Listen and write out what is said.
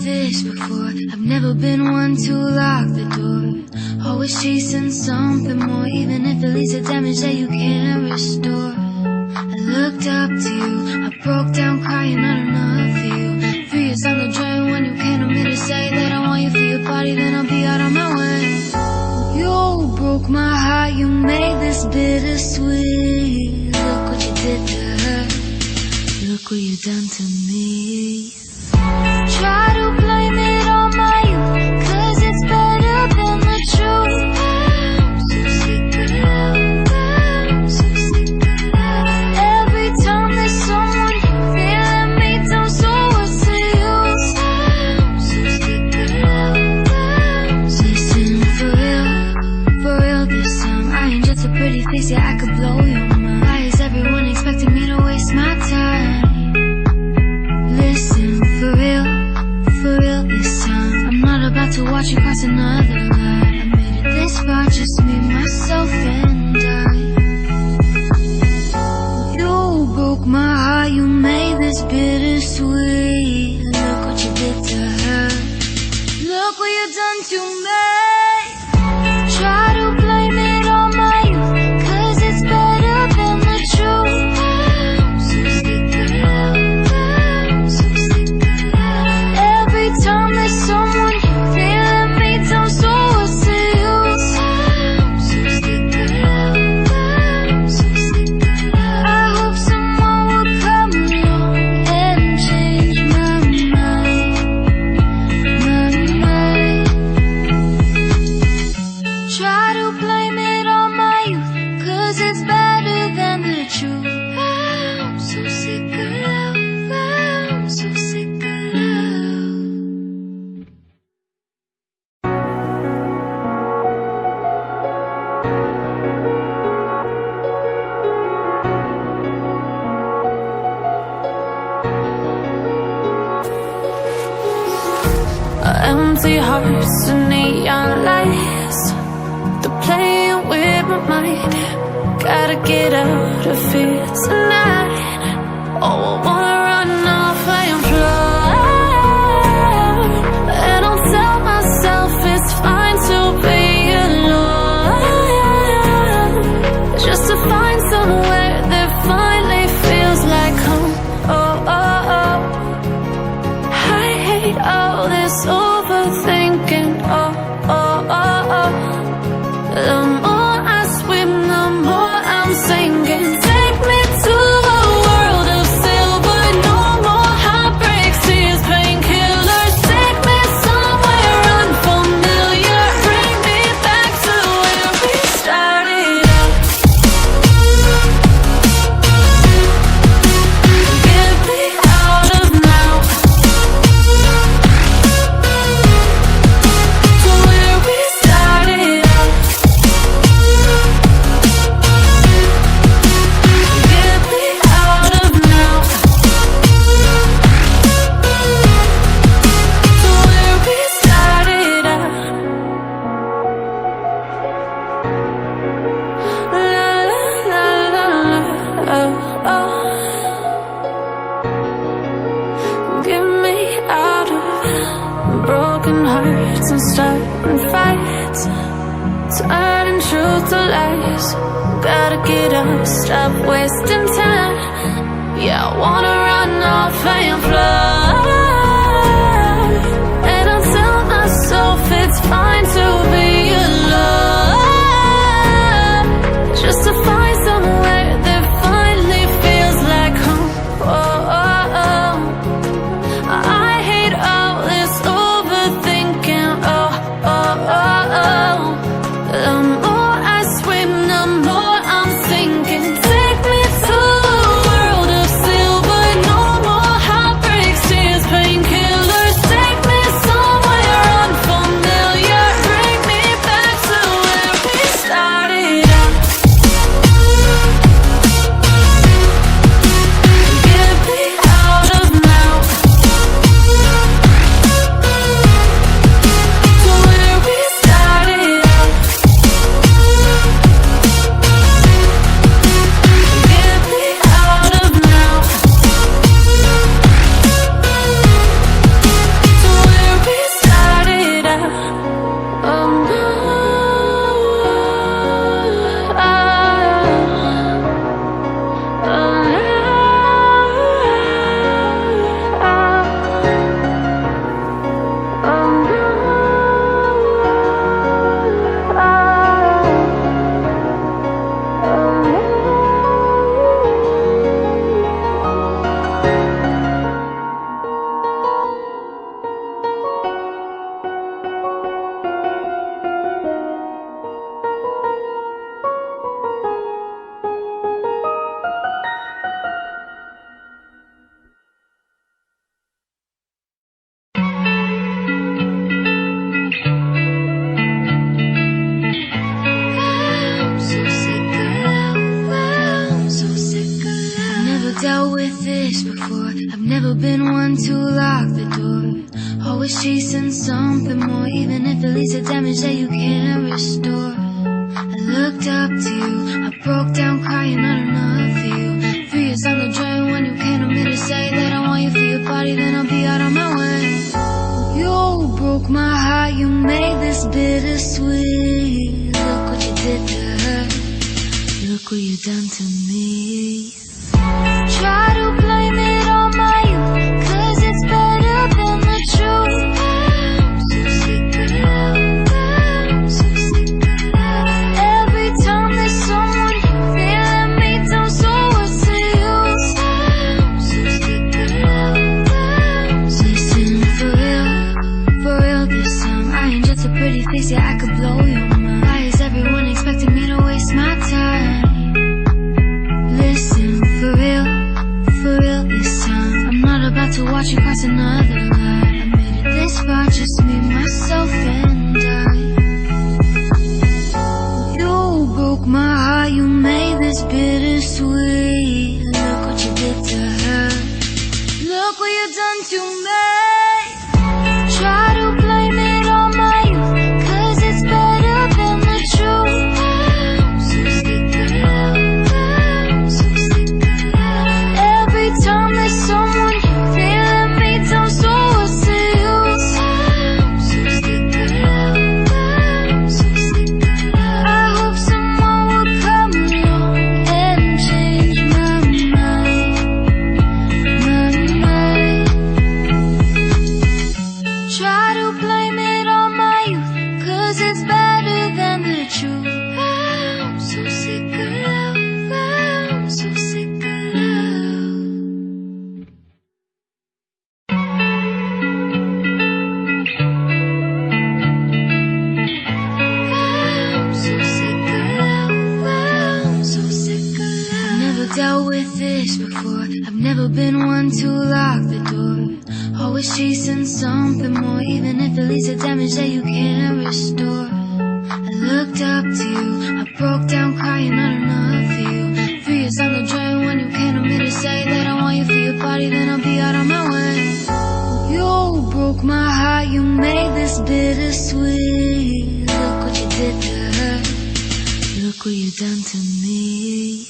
this before. I've never been one to lock the door. Always chasing something more, even if it leads to damage that you can't restore. I looked up to you, I broke down crying, not enough for you. 3 years on the drain when you came to me to say that I want you for your body, then I'll be out on my way. You broke my heart, you made this bittersweet. Look what you did to her, look what you done to me. Try to blame it on my youth, 'cause it's better than the truth. I'm so sick of love, I'm so sick of love. Every time there's someone feeling me down, so what's the use? I'm so sick of love, I'm so sick. For real this time. I ain't just a pretty face, yeah, I could blow your mind. Why is everyone expecting me to waste my time? Listen, for real this time. I'm not about to watch you cross another line. I made it this far, just me, myself, and I. You broke my heart, you made this bittersweet. Look what you did to her, look what you done to me. Try to blame it on my youth, 'cause it's better than the truth. I'm so sick of love, I'm so sick of love. Every time there's someone feeling me down, so what's the use? I'm so sick of love, I'm so sick of love. I hope someone will come along and change my mind, my mind. Try to blame it on my youth, 'cause it's better than the truth. I'm so sick of love, I'm so sick of love. Empty hearts and neon lights, they're playing with my mind. Gotta get out of here tonight. Oh, I wanna run off and fly, and I'll tell myself it's fine to be alone, just to find somewhere that finally feels like home. Oh, oh, oh. I hate all this overthinking. Oh, oh, oh, oh. The more I swim, the more I'm sinking. Take me to a world of silver, no more heartbreaks, tears, painkillers. Take me somewhere unfamiliar, bring me back to where we started out. Get me out of now, to where we started out. Get me out of now, to where we started out. La la la la la, oh, oh. Get me out of broken hearts and starting fights, turning truth to lies. Gotta get up, stop wasting time. Yeah, I wanna run off and fly, and I'll tell myself it's fine to be alone, just to find somewhere that finally feels like home. Oh, oh, oh. I hate all this overthinking. Oh, oh, oh, oh. The more I swim, the more I'm sinking. Take me to a world of silver, no more heartbreaks, Always chasing something more, even if it leads to damage that you can't restore. I looked up to you, I broke down crying, not enough for you. 3 years on the drain when you came to me to say that I want you for your party, then I'll be out on my way. You broke my heart, you made this bittersweet. Look what you did to her, look what you done to me. Try to blame it on my youth, 'cause it's better than the truth. I'm so sick of love, I'm so sick of love. Every time there's someone feeling me down, so what's the use? I'm so sick of love, I'm so listen for real this time. I ain't just a pretty face, yeah I could blow your mind. Why is everyone expecting me to waste my time? Listen for real this time. I'm not about to watch you cross another line. I made it this far, just me, myself, and I. You broke my heart, you made this bittersweet. Look what you did to her, look what you done to me. Try to blame it on my youth, 'cause it's better than the truth. I'm so sick of love, I'm so sick of love. Every time there's someone feeling me down, so what's the use? I'm so sick of love, I'm so sick of love. I hope someone will come along and change my mind, my mind. Try to blame it on my youth, 'cause it's better than the truth. I'm so sick of love, I'm so sick of love. I'm so sick of love, I'm so sick of love. I've never dealt with this before, I've never been one to lock the door. Always chasing something more, even if it leads to damage that you can't restore. I looked up to you, I broke down crying, not enough for you. 3 years on the drain when you came to me to say that I want you for your party, then I'll be out on my way. You broke my heart, you made this bittersweet. Look what you did to her, look what you done to me.